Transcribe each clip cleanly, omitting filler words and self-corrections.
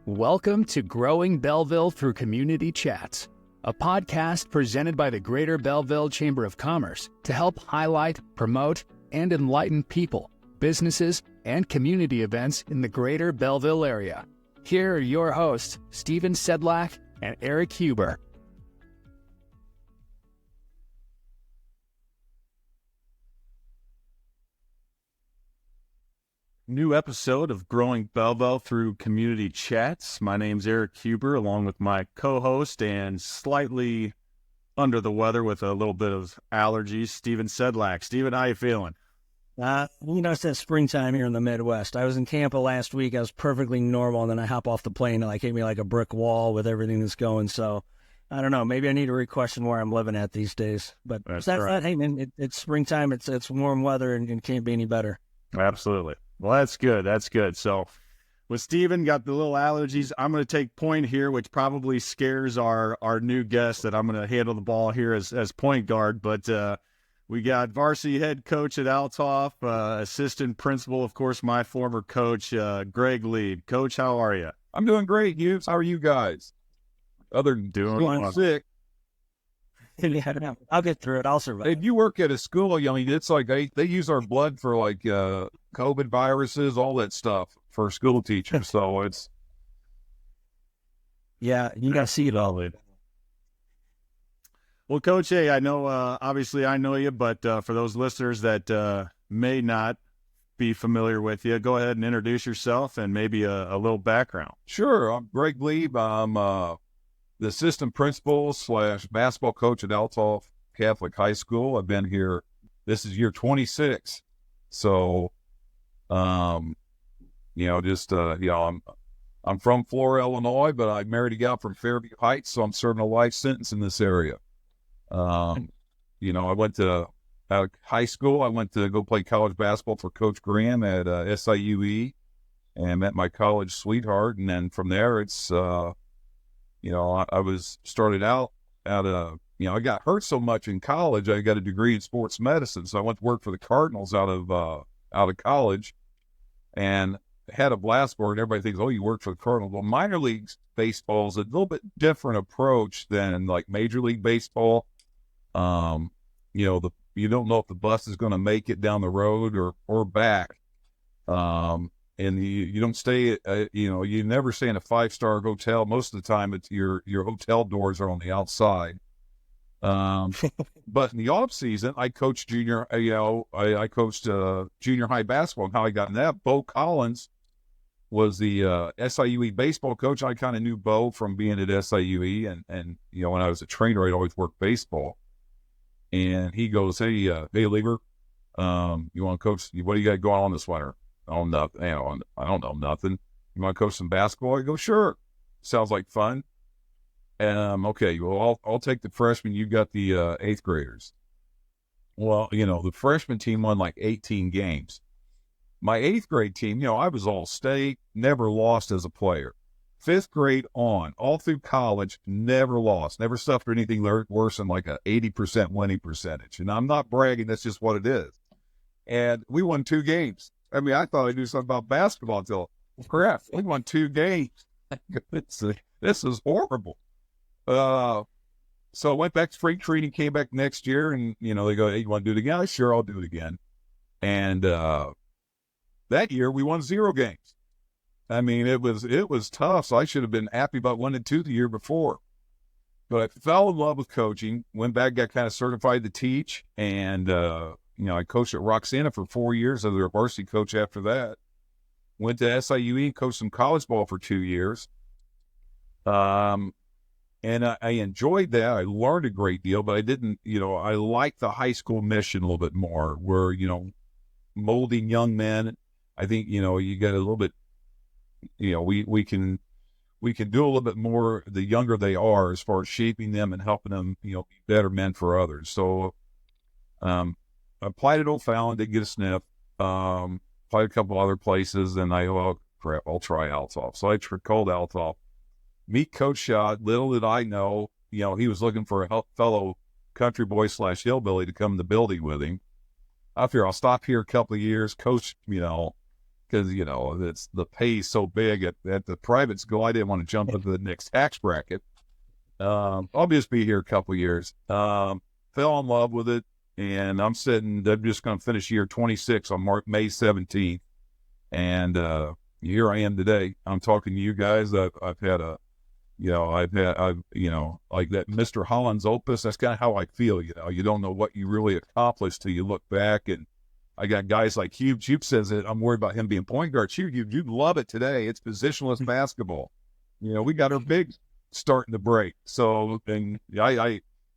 Welcome to Growing Belleville Through Community Chats, a podcast presented by the Greater Belleville Chamber of Commerce to help highlight, promote, and enlighten people, businesses, and community events in the Greater Belleville area. Here are your hosts, Stephen Sedlak and Eric Huber. New episode of Growing Belleville Through Community Chats. My name's Eric Huber, along with my co-host and slightly under the weather with a little bit of allergies, Stephen Sedlak. Stephen, how you feeling? It's that springtime here in the Midwest. I was in Tampa last week. I was perfectly normal, and then I hop off the plane and hit me like a brick wall with everything that's going. So, I don't know. Maybe I need to re-question where I'm living at these days. But that's right. Hey, man, it's springtime. It's warm weather, and it can't be any better. Absolutely. Well, that's good. That's good. So with Stephen, got the little allergies. I'm going to take point here, which probably scares our new guest that I'm going to handle the ball here as point guard. But we got varsity head coach at Althoff, assistant principal, of course, my former coach, Greg Leib. Coach, how are you? I'm doing great, Hughes. How are you guys? Other than doing sick. Yeah, I'll get through it. I'll survive. If you work at a school, it's like they use our blood for COVID viruses, all that stuff for school teachers. So it's you got to see it all. Well, Coach, hey, I know obviously I know you, but for those listeners that may not be familiar with you, go ahead and introduce yourself and maybe a little background. Sure. I'm Greg Leib. I'm the assistant principal / basketball coach at Althoff Catholic High School. I've been here. This is year 26. So, I'm from Florida, Illinois, but I married a gal from Fairview Heights, so I'm serving a life sentence in this area. I went to out of high school. I went to go play college basketball for Coach Graham at SIUE and met my college sweetheart. And then from there, it's, I was started out at I got hurt so much in college. I got a degree in sports medicine. So I went to work for the Cardinals out of college and had a blast for it. Everybody thinks, oh, you work for the Cardinals. Well, minor league baseball is a little bit different approach than like Major League Baseball. You don't know if the bus is going to make it down the road or back. And you don't stay, you never stay in a 5-star hotel. Most of the time, it's your hotel doors are on the outside. But in the off season, I coached junior. I coached junior high basketball. And how I got in that, Bo Collins was the SIUE baseball coach. I kind of knew Bo from being at SIUE, and when I was a trainer, I'd always work baseball. And he goes, "Hey, Lieber, you want to coach? What do you got going on this winter?" Oh, nothing. I don't know nothing. You want to coach some basketball? I go, sure. Sounds like fun. Okay. Well, I'll take the freshmen. You got the 8th graders. Well, the freshman team won like 18 games. My 8th grade team, I was all state, never lost as a player. 5th grade on, all through college, never lost, never suffered anything worse than like a 80% winning percentage. And I'm not bragging. That's just what it is. And we won 2 games. I mean, I thought I knew something about basketball until, crap, we won 2 games. This is horrible. So I went back to spring training, came back next year, and, they go, hey, you want to do it again? Sure, I'll do it again. And that year, we won 0 games. I mean, it was tough, so I should have been happy about 1 and 2 the year before. But I fell in love with coaching, went back, got kind of certified to teach, and I coached at Roxana for 4 years as their varsity coach after that. Went to SIUE and coached some college ball for 2 years. And I enjoyed that. I learned a great deal, but I didn't, I liked the high school mission a little bit more where, molding young men. I think, you get a little bit, we can do a little bit more the younger they are as far as shaping them and helping them, be better men for others. So, I applied at O'Fallon, didn't get a sniff. Applied a couple other places, and I'll try Althoff. So I called Althoff. Meet Coach Schott. Little did I know, he was looking for a fellow country boy / hillbilly to come to the building with him. I figure I'll stop here a couple of years, coach, because, you know, it's the pay so big at the private school. I didn't want to jump into the next tax bracket. I'll just be here a couple years. Fell in love with it, and I'm just going to finish year 26 on May 17th. And here I am today. I'm talking to you guys. I've had like that Mr. Holland's opus. That's kind of how I feel. You know, you don't know what you really accomplished till you look back. And I got guys like Hugh. Hugh says that I'm worried about him being point guard. Hugh, you'd love it today. It's positionless basketball. You know, we got our big starting to break. So, and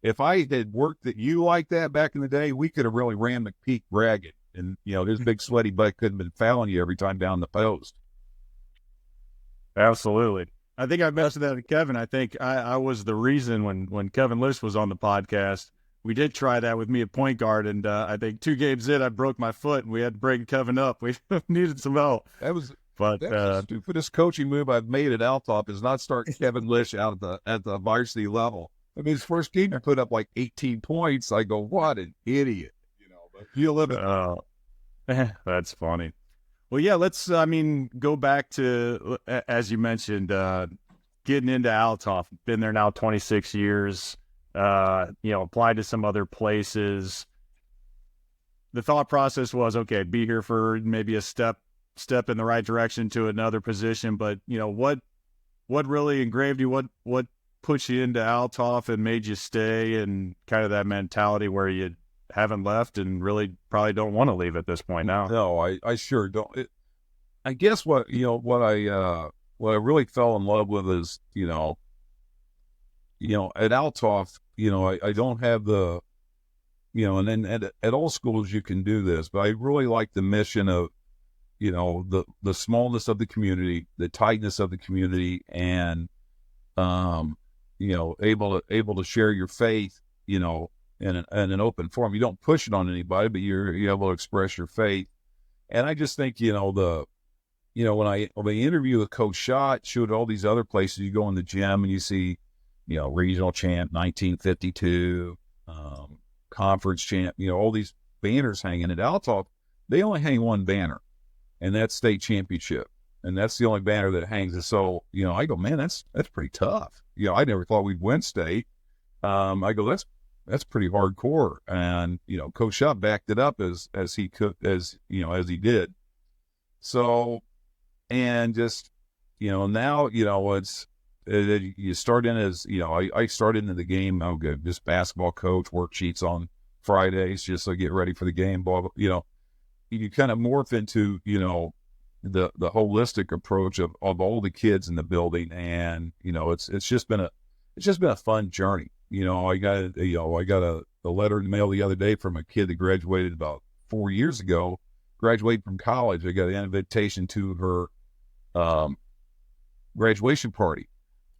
if I had worked at you like that back in the day, we could have really ran McPeak ragged. And, you know, his big sweaty butt couldn't have been fouling you every time down the post. Absolutely. I think I mentioned that to Kevin. I think I was the reason when Kevin List was on the podcast, we did try that with me at point guard. And I think 2 games in, I broke my foot and we had to bring Kevin up. We needed some help. That was the stupidest coaching move I've made at Althoff is not start Kevin Lish out at the varsity level. I mean, his first game, he put up like 18 points. I go, what an idiot. You know, but you live it. That's funny. Well, yeah, let's, go back to, as you mentioned, getting into Althoff. Been there now 26 years, applied to some other places. The thought process was, okay, be here for maybe a step in the right direction to another position. But, you know, what really engraved you? What pushed you into Althoff and made you stay, and kind of that mentality where you haven't left and really probably don't want to leave at this point now? No, I sure don't. I guess what I really fell in love with is, at Althoff, I don't have the, and then at all schools you can do this, but I really like the mission of, the smallness of the community, the tightness of the community, and, able to share your faith, in an open forum. You don't push it on anybody, but you're able to express your faith. And I just think, when I interview with Coach Schott, showed all these other places, you go in the gym and you see, regional champ, 1952, conference champ, all these banners hanging. At Althoff, they only hang one banner, and that's state championship. And that's the only banner that hangs. And so, I go, man, that's pretty tough. I never thought we'd win state. I go, that's pretty hardcore. And, Coach Schott backed it up as he could, as he did. So, and just, now, you start in as, I started into the game. I'm good. Just basketball coach, worksheets on Fridays, just to get ready for the game. Blah, blah, you kind of morph into, the holistic approach of all the kids in the building. And, it's just been a fun journey. I got a letter in the mail the other day from a kid that graduated about 4 years ago, graduated from college. I got an invitation to her graduation party,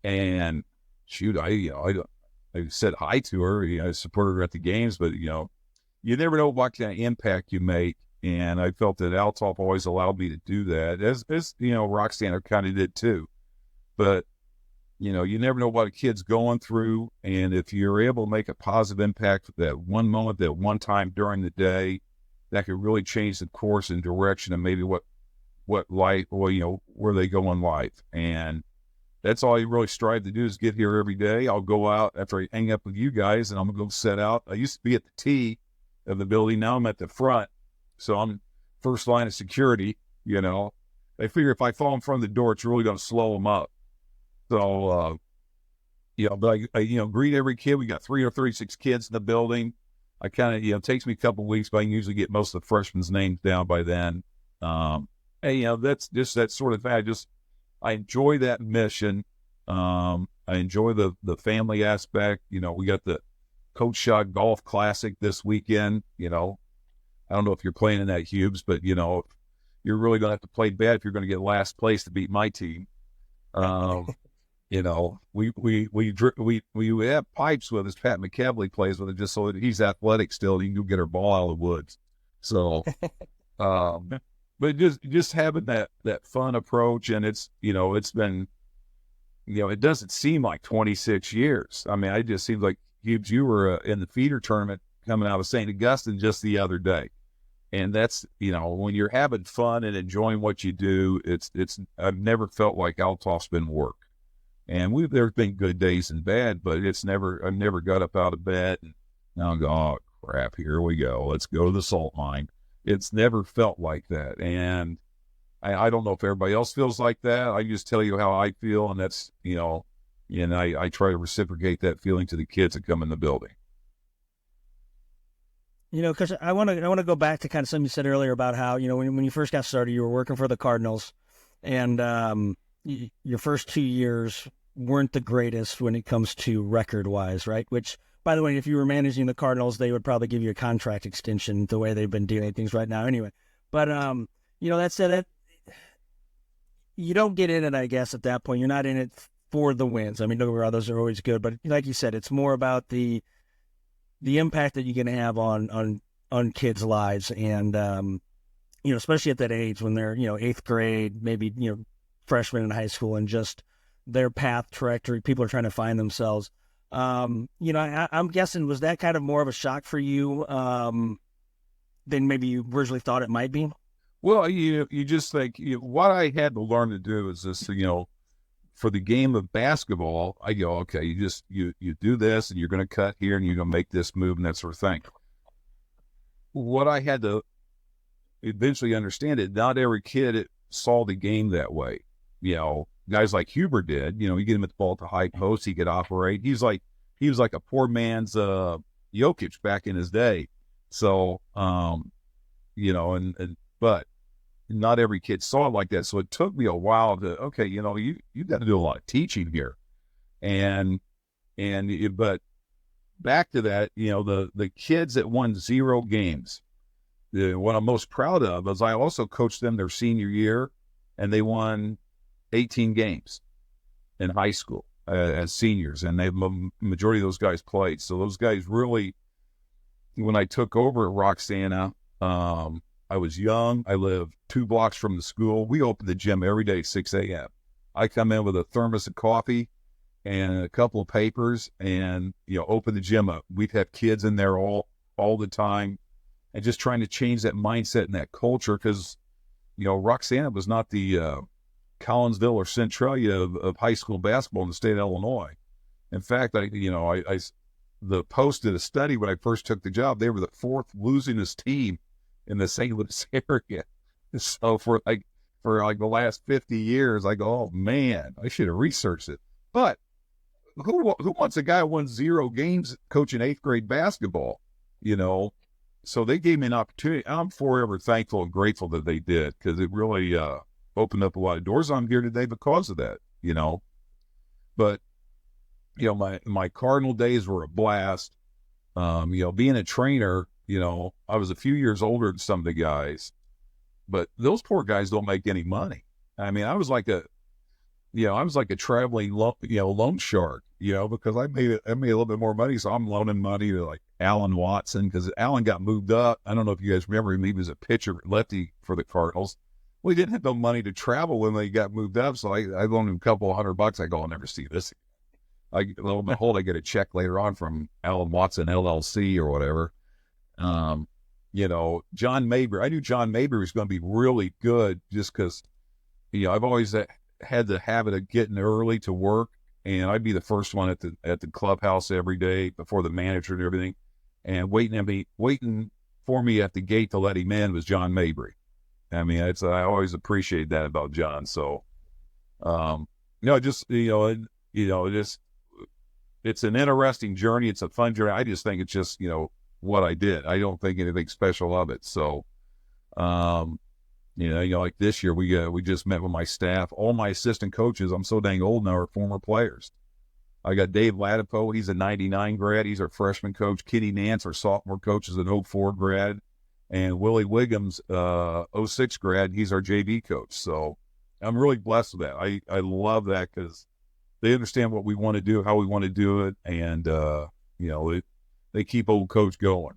and shoot, I said hi to her. I supported her at the games, but you never know what kind of impact you make. And I felt that Althoff always allowed me to do that, as Roxanne kind of did too. But you never know what a kid's going through, and if you're able to make a positive impact at that one moment, that one time during the day, that could really change the course and direction and maybe what life, or where they go in life. And that's all you really strive to do, is get here every day. I'll go out after I hang up with you guys, and I'm gonna go set out. I used to be at the T of the building. Now I'm at the front, so I'm first line of security. I figure if I fall in front of the door, it's really going to slow them up. So, but I greet every kid. We got 3 or 36 kids in the building. I kind of, it takes me a couple of weeks, but I can usually get most of the freshmen names down by then. That's just that sort of thing. I enjoy that mission. I enjoy the family aspect. We got the Coach Schott Golf Classic this weekend. I don't know if you're playing in that, Hubes, but you're really going to have to play bad if you're going to get last place to beat my team. We have pipes with us. Pat McCabley plays with it, just so he's athletic still. He can go get her ball out of the woods. So, but just having that fun approach, and it's been, it doesn't seem like 26 years. I mean, it just seems like you were in the feeder tournament coming out of St. Augustine just the other day. And that's, when you're having fun and enjoying what you do, I've never felt like Althoff's been work. And there's been good days and bad, but I've never got up out of bed and now go, oh crap, here we go. Let's go to the salt mine. It's never felt like that. And I don't know if everybody else feels like that. I just tell you how I feel. And that's, and I try to reciprocate that feeling to the kids that come in the building. Because I want to go back to kind of something you said earlier about how, when you first got started, you were working for the Cardinals, and your first 2 years weren't the greatest when it comes to record-wise, right? Which, by the way, if you were managing the Cardinals, they would probably give you a contract extension the way they've been doing things right now anyway. But, that said, that you don't get in it, I guess, at that point. You're not in it for the wins. I mean, don't get me wrong, those are always good. But like you said, it's more about the impact that you can have on kids' lives. And, especially at that age when they're, 8th grade, maybe, freshmen in high school, and just their path trajectory, people are trying to find themselves. I'm guessing, was that kind of more of a shock for you than maybe you originally thought it might be? Well, you just think, what I had to learn to do is this, for the game of basketball, I go, okay, you do this and you're going to cut here and you're going to make this move and that sort of thing. What I had to eventually understand it, not every kid saw the game that way. Guys like Huber did, you get him at the ball at the high post, he could operate. He was like a poor man's Jokic back in his day. So, but not every kid saw it like that. So it took me a while to, okay, you got to do a lot of teaching here. But back to that, the kids that won 0 games, what I'm most proud of is I also coached them their senior year, and they won 18 games in high school as seniors. And majority of those guys played. So those guys really, when I took over at Roxana, I was young. I lived 2 blocks from the school. We opened the gym every day at 6 a.m. I come in with a thermos of coffee and a couple of papers and, open the gym up. We'd have kids in there all the time, and just trying to change that mindset and that culture. Cause, Roxana was not the, Collinsville or Centralia of high school basketball in the state of Illinois. In fact, the Post did a study when I first took the job. They were the 4th losingest team in the St. Louis area. So for the last 50 years, I go, oh man, I should have researched it. But who wants a guy who won 0 games coaching 8th grade basketball? So they gave me an opportunity. I'm forever thankful and grateful that they did, because it really opened up a lot of doors. I'm here today because of that, But my Cardinal days were a blast. Being a trainer, I was a few years older than some of the guys, but those poor guys don't make any money. I mean, I was like a traveling loan shark, because I made a little bit more money. So I'm loaning money to like Alan Watson, because Alan got moved up. I don't know if you guys remember him. He was a pitcher, lefty for the Cardinals. Well, he didn't have no money to travel when they got moved up. So I loaned him a couple $100. I go, I'll never see this. Lo and behold, I get a check later on from Alan Watson LLC or whatever. John Mabry. I knew John Mabry was going to be really good just because, I've always had the habit of getting early to work, and I'd be the first one at the clubhouse every day before the manager and everything, and waiting for me at the gate to let him in was John Mabry. I mean, I always appreciate that about John. So, it's an interesting journey. It's a fun journey. I just think it's just, what I did. I don't think anything special of it. So, like this year, we just met with my staff. All my assistant coaches, I'm so dang old now, are former players. I got Dave Latipo. He's a 99 grad. He's our freshman coach. Kitty Nance, our sophomore coach, is an 04 grad. And Willie Wiggums, 06 grad, he's our JV coach. So I'm really blessed with that. I love that because they understand what we want to do, how we want to do it, and they keep old coach going.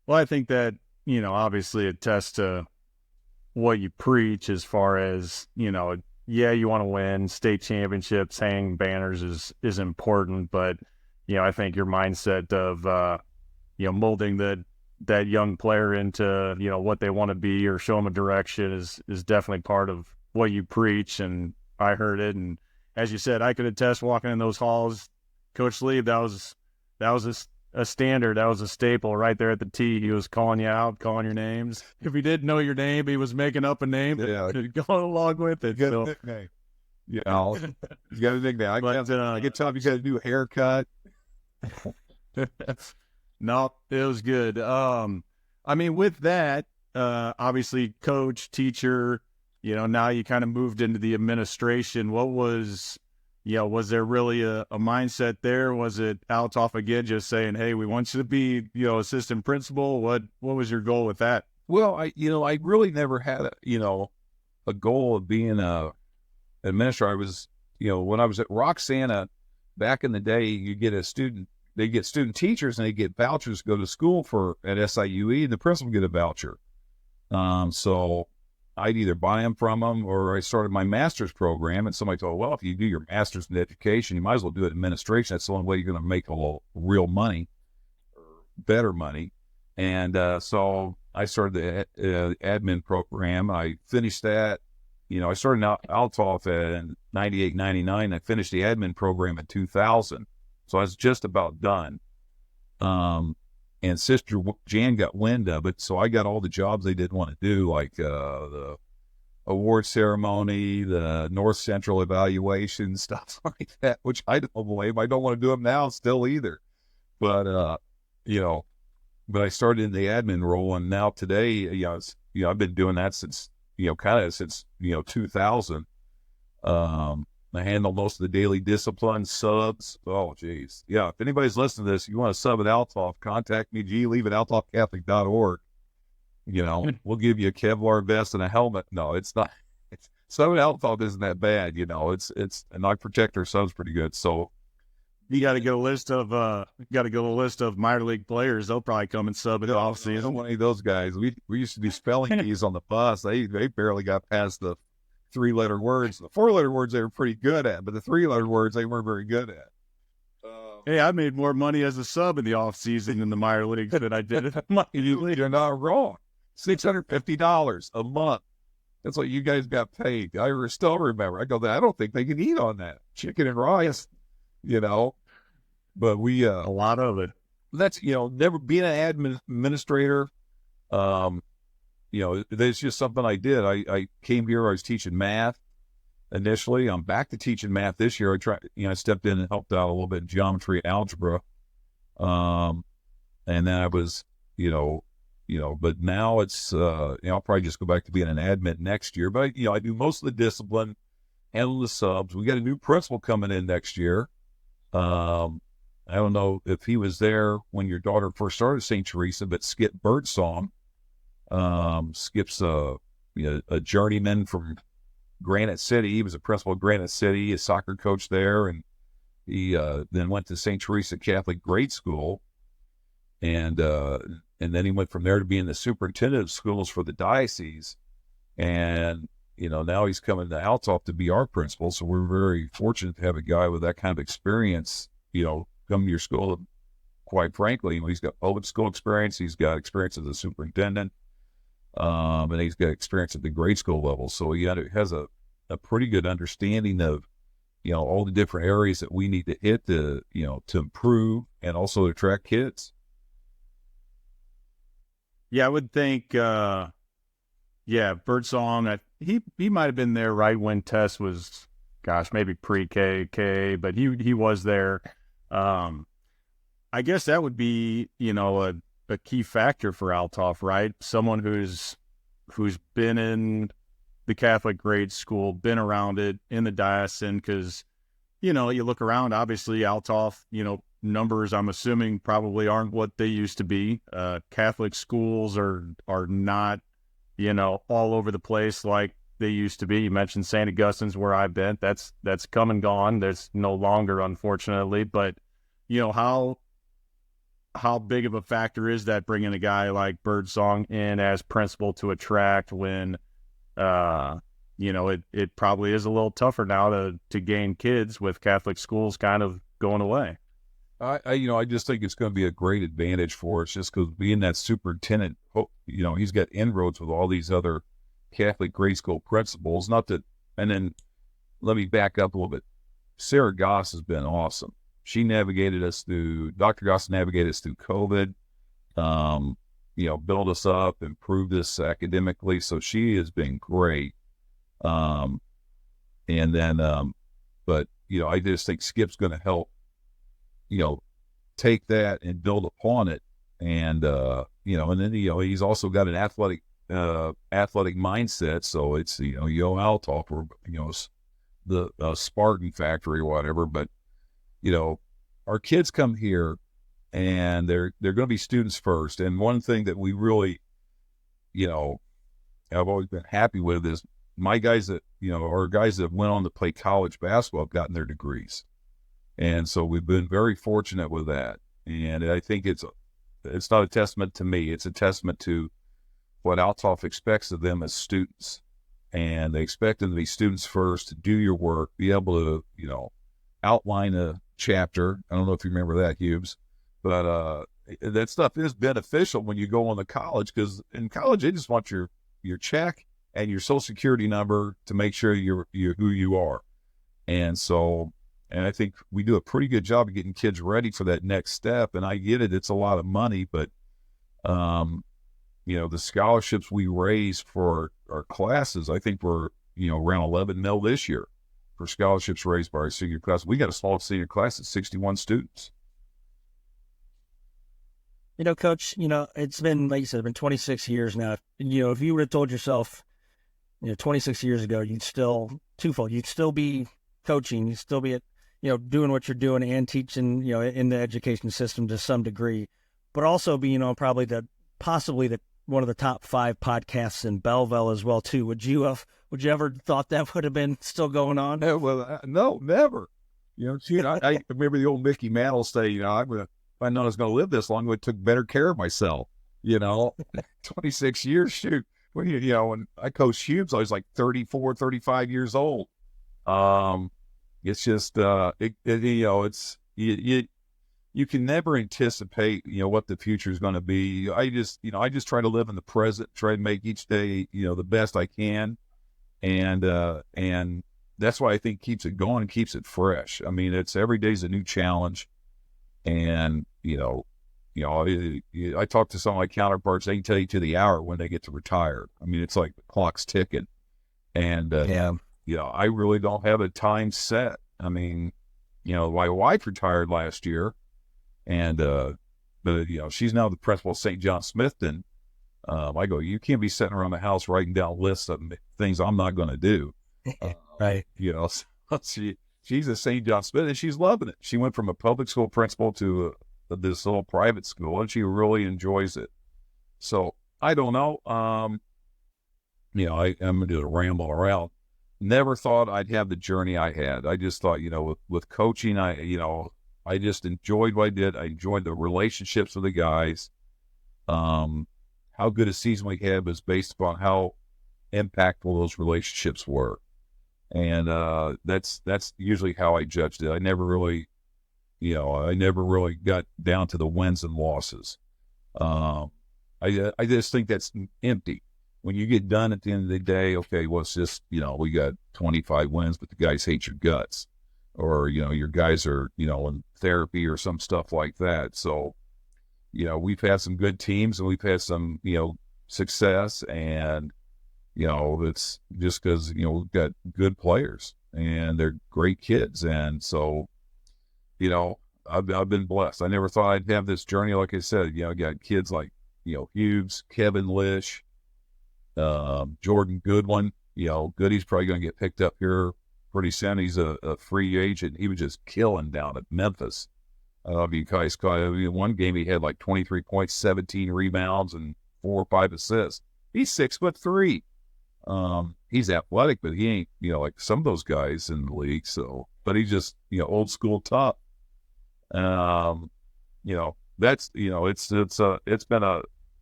Well, I think that, obviously attests to what you preach as far as, you want to win state championships, hang banners is important, but, I think your mindset of, molding the that young player into, what they want to be or show them a direction is definitely part of what you preach. And I heard it. And as you said, I could attest walking in those halls, Coach Leib, that was a standard. That was a staple right there at the tee. He was calling you out, calling your names. If he didn't know your name, he was making up a name to go along with it. Good So. nickname. You got a nickname. I can tell you got a new haircut. No, it was good. With that, obviously coach, teacher, now you kind of moved into the administration. What was there really a mindset there? Was it Althoff again just saying, hey, we want you to be, assistant principal? What was your goal with that? Well, I really never had a goal of being a administrator. I was, when I was at Roxana back in the day, they get student teachers and they get vouchers to go to school at SIUE, and the principal get a voucher. So I'd either buy them from them, or I started my master's program, and somebody told, well, if you do your master's in education, you might as well do it in administration. That's the only way you're going to make a little real money, or better money. And so I started the admin program. I finished that. I started out Althoff in 98, 99. I finished the admin program in 2000. So I was just about done. And Sister Jan got wind of it, so I got all the jobs they didn't want to do, like the award ceremony, the North Central evaluation, stuff like that, which I don't believe. I don't want to do them now still either. But, but I started in the admin role, and now today, I've been doing that since 2000. I handle most of the daily discipline subs. Oh, geez. Yeah, if anybody's listening to this, you want to sub at Althoff, contact me, Leib at althoffcatholic.org. We'll give you a Kevlar vest and a helmet. No, it's not. Sub at Althoff isn't that bad. And I protect our subs pretty good. So you got to get a list of minor league players. They'll probably come and sub at the off season. One of those guys. We used to do spelling bees on the bus. They barely got past the 3-letter words. The 4-letter words they were pretty good at, but the 3-letter words they weren't very good at. Hey, I made more money as a sub in the off season in the minor leagues than I did in the minor league. You're not wrong. $650 a month. That's what you guys got paid. I still remember. I go, I don't think they can eat on that chicken and rice. But we a lot of it. That's never being an administrator. That's just something I did. I came here, I was teaching math initially. I'm back to teaching math this year. I stepped in and helped out a little bit in geometry and algebra. And then I was, but now it's, I'll probably just go back to being an admin next year. But, I do most of the discipline, handle the subs. We got a new principal coming in next year. I don't know if he was there when your daughter first started St. Teresa, but Skip Birdsong. Skip's a journeyman from Granite City. He was a principal of Granite City, a soccer coach there, and he then went to St. Teresa Catholic Grade School, and then he went from there to being the superintendent of schools for the diocese. And now he's coming to Althoff to be our principal. So we're very fortunate to have a guy with that kind of experience, come to your school. Quite frankly, he's got public school experience. He's got experience as a superintendent. And he's got experience at the grade school level. So he has a pretty good understanding of, all the different areas that we need to hit to improve and also to attract kids. Yeah, I would think, Birdsong, he might have been there right when Tess was, maybe pre-K, K, but he was there. I guess that would be, a key factor for Althoff, right? Someone who's been in the Catholic grade school, been around it in the diocesan, because, you look around, obviously Althoff, numbers, I'm assuming, probably aren't what they used to be. Catholic schools are not, all over the place like they used to be. You mentioned St. Augustine's where I've been. That's come and gone. There's no longer, unfortunately, but, how big of a factor is that bringing a guy like Birdsong in as principal to attract when, it probably is a little tougher now to gain kids with Catholic schools kind of going away? I just think it's going to be a great advantage for us just because being that superintendent, he's got inroads with all these other Catholic grade school principals. Not that, and then let me back up a little bit. Sarah Goss has been awesome. She navigated us through, Dr. Goss navigated us through COVID, built us up, improved us academically. So she has been great. But I just think Skip's going to help, take that and build upon it. And then he's also got an athletic mindset. So it's, Althoff or, the Spartan factory or whatever. But, our kids come here and they're going to be students first. And one thing that we really, I've always been happy with is my guys that, or guys that went on to play college basketball have gotten their degrees. And so we've been very fortunate with that. And I think it's not a testament to me. It's a testament to what Althoff expects of them as students. And they expect them to be students first, to do your work, be able to, outline a chapter. I don't know if you remember that, Hughes. But that stuff is beneficial when you go on to college, because in college, they just want your check and your social security number to make sure you're who you are. And so, and I think we do a pretty good job of getting kids ready for that next step. And I get it. It's a lot of money, but, the scholarships we raise for our classes, I think we're, around 11 mil this year for scholarships raised by our senior class. We got a small senior class of 61 students. Coach, it's been, like you said, it's been 26 years now. If you would have told yourself, 26 years ago, you'd still be coaching, you'd still be doing what you're doing and teaching, in the education system to some degree, but also being on probably possibly one of the top 5 podcasts in Belleville as well too. Would you ever thought that would have been still going on? No, never. I remember the old Mickey Mantle say, if I known I was going to live this long, I would have took better care of myself. 26 years, shoot. When I coached Hughes, I was like 34, 35 years old. It's just, you can never anticipate, what the future is going to be. I just try to live in the present, try to make each day, the best I can. And that's why I think keeps it going and keeps it fresh. I mean, every day's a new challenge. And, I talk to some of my counterparts, they can tell you to the hour when they get to retire. I mean, it's like the clock's ticking. And, I really don't have a time set. I mean, my wife retired last year, and, but she's now the principal of St. John Smithton. I go, you can't be sitting around the house writing down lists of things I'm not going to do. Right. She's at St. John Smithton, and she's loving it. She went from a public school principal to this little private school, and she really enjoys it. So I don't know. I'm going to ramble around. Never thought I'd have the journey I had. I just thought, with coaching, I just enjoyed what I did. I enjoyed the relationships with the guys. How good a season we had was based upon how impactful those relationships were. And that's usually how I judged it. I never really got down to the wins and losses. I just think that's empty. When you get done at the end of the day, okay, well, it's just, we got 25 wins, but the guys hate your guts. Or, your guys are, in therapy or some stuff like that. So, we've had some good teams and we've had some, success, and, it's just because, we've got good players and they're great kids. And so, I've been blessed. I never thought I'd have this journey. Like I said, I got kids like, Hughes, Kevin Lish, Jordan Goodwin. Goody's probably going to get picked up here pretty soon. He's a free agent. He was just killing down at Memphis. You guys one game he had like 23 points, 17 rebounds, and 4 or 5 assists. He's 6'3". He's athletic, but he ain't like some of those guys in the league. So, but he's just old school tough. That's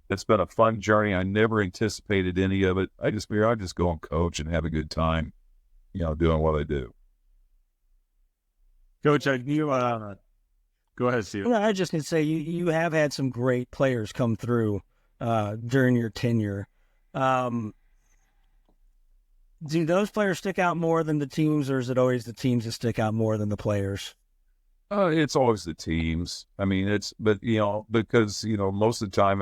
it's been a fun journey. I never anticipated any of it. I just go and coach and have a good time, doing what I do. Coach, Go ahead, Steve. No, I just can say you have had some great players come through during your tenure. Do those players stick out more than the teams, or is it always the teams that stick out more than the players? It's always the teams. I mean, because most of the time,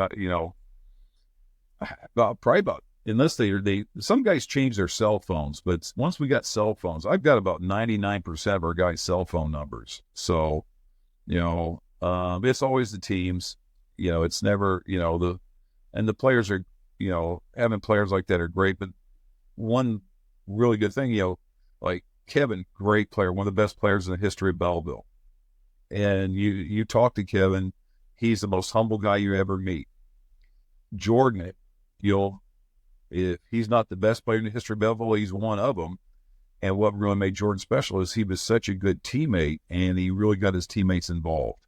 probably about unless they some guys change their cell phones, but once we got cell phones, I've got about 99% of our guys' cell phone numbers. So, it's always the teams. It's never the players are having players like that are great. But one really good thing, like Kevin, great player, one of the best players in the history of Belleville. And you talk to Kevin, he's the most humble guy you ever meet. Jordan, if he's not the best player in the history of Belleville, he's one of them. And what really made Jordan special is he was such a good teammate, and he really got his teammates involved.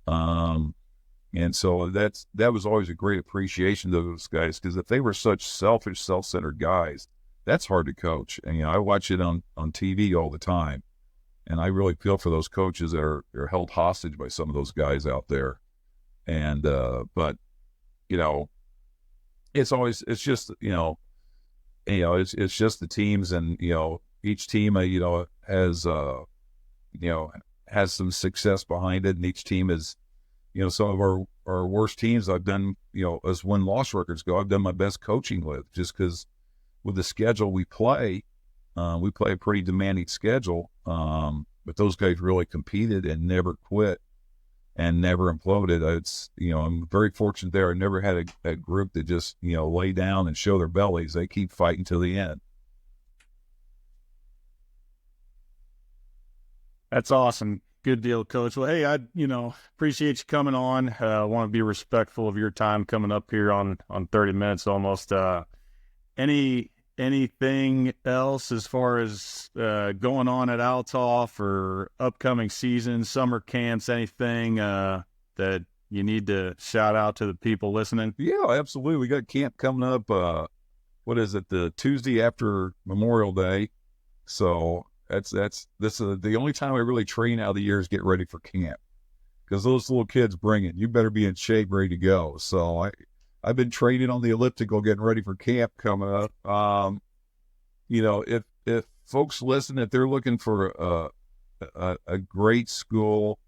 And so that was always a great appreciation to those guys, because if they were such selfish, self-centered guys, that's hard to coach. And I watch it on TV all the time. And I really feel for those coaches that are held hostage by some of those guys out there. And, but, it's just the teams, and, each team, has some success behind it. And each team is, some of our worst teams I've done, as win-loss records go, I've done my best coaching with, just because with the schedule we play a pretty demanding schedule. But those guys really competed and never quit and never imploded. I'm very fortunate there. I never had a group that just, lay down and show their bellies. They keep fighting till the end. That's awesome. Good deal, Coach. Well, hey, I appreciate you coming on. I want to be respectful of your time coming up here on 30 minutes almost. Anything else as far as going on at Althoff or upcoming season, summer camps, anything that you need to shout out to the people listening? Yeah, absolutely. We got camp coming up. The Tuesday after Memorial Day. So this is the only time I really train out of the year is get ready for camp, because those little kids bring it. You better be in shape, ready to go. So I've been training on the elliptical, getting ready for camp coming up. If folks listen, if they're looking for a great school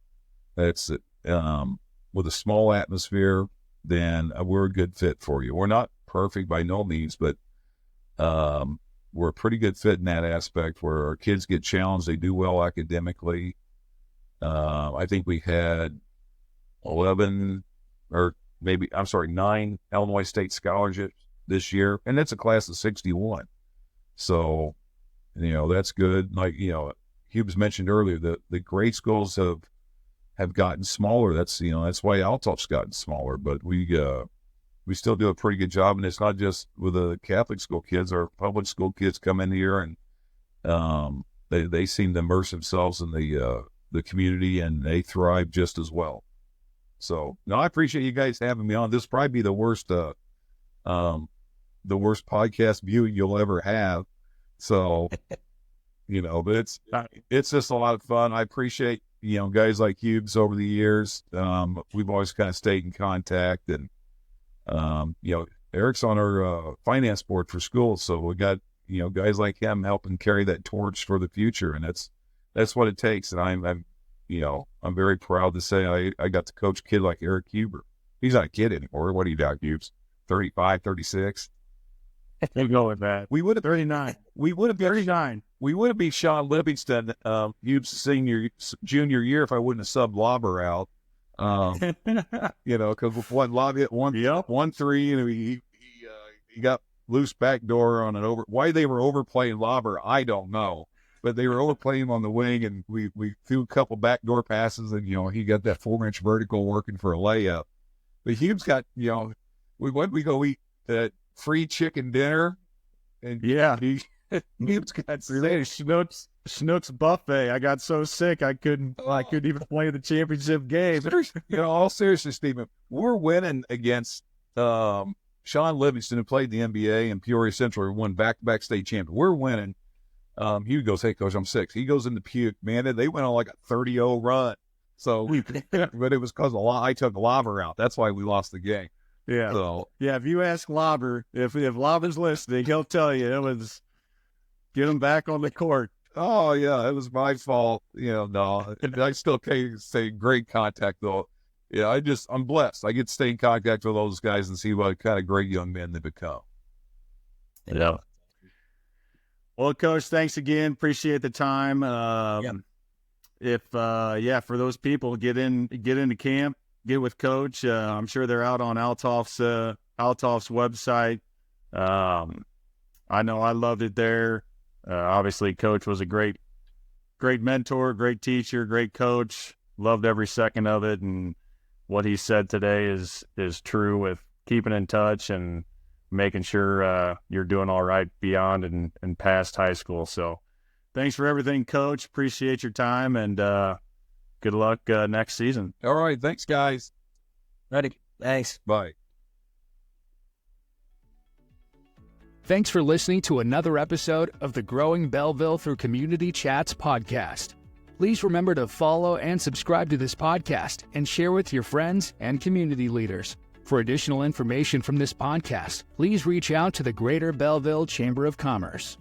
that's with a small atmosphere, then we're a good fit for you. We're not perfect by no means, but we're a pretty good fit in that aspect, where our kids get challenged, they do well academically. I think we had 9 Illinois State scholarships this year, and that's a class of 61. So, that's good. Like, Hughes mentioned earlier, the grade schools have gotten smaller. That's why Althoff's gotten smaller, but we still do a pretty good job. And it's not just with the Catholic school kids. Our public school kids come in here, and they seem to immerse themselves in the community, and they thrive just as well. So, no, I appreciate you guys having me on. This will probably be the worst podcast viewing you'll ever have. So, but it's just a lot of fun. I appreciate, guys like Hughes over the years. We've always kind of stayed in contact, and, Eric's on our finance board for school. So we got, guys like him helping carry that torch for the future. And that's what it takes. And I'm very proud to say I got to coach a kid like Eric Huber. He's not a kid anymore. What do you got, Hughes? 35, 36? We'll go with that. We would have 39. We would have been 39. We would have been Sean Livingston, Hughes' junior year, if I wouldn't have subbed Lauber out. Because one lob hit 1-3, he got loose backdoor on an over. Why they were overplaying Lauber, I don't know. But they were overplaying him on the wing, and we threw a couple backdoor passes, and he got that 4-inch vertical working for a layup. But Hughes got we go eat that free chicken dinner, and Hughes got Schnucks buffet. I got so sick I couldn't even play the championship game. All seriousness, Stephen, we're winning against Sean Livingston, who played in the NBA, and Peoria Central, who won back-to-back state champion. We're winning. Hugh goes, "Hey, Coach, I'm 6." He goes in the puke. Man, they went on like a 30-0 run. So, but it was because I took Lava out. That's why we lost the game. Yeah. So, yeah, if you ask Lauber, if Lauber's listening, he'll tell you it was get him back on the court. oh yeah, it was my fault. No, I still can't say great contact though. Yeah, I'm blessed. I get to stay in contact with those guys and see what kind of great young men they become. Yeah. Well, Coach, thanks again. Appreciate the time. If for those people, get into camp, get with Coach. I'm sure they're out on Althoff's website. I know I loved it there. Obviously, Coach was a great mentor, great teacher, great coach. Loved every second of it, and what he said today is true with keeping in touch and making sure you're doing all right beyond and past high school. So thanks for everything, Coach. Appreciate your time, and good luck next season. All right. Thanks, guys. Ready. Thanks. Bye. Thanks for listening to another episode of the Growing Belleville Through Community Chats podcast. Please remember to follow and subscribe to this podcast and share with your friends and community leaders. For additional information from this podcast, please reach out to the Greater Belleville Chamber of Commerce.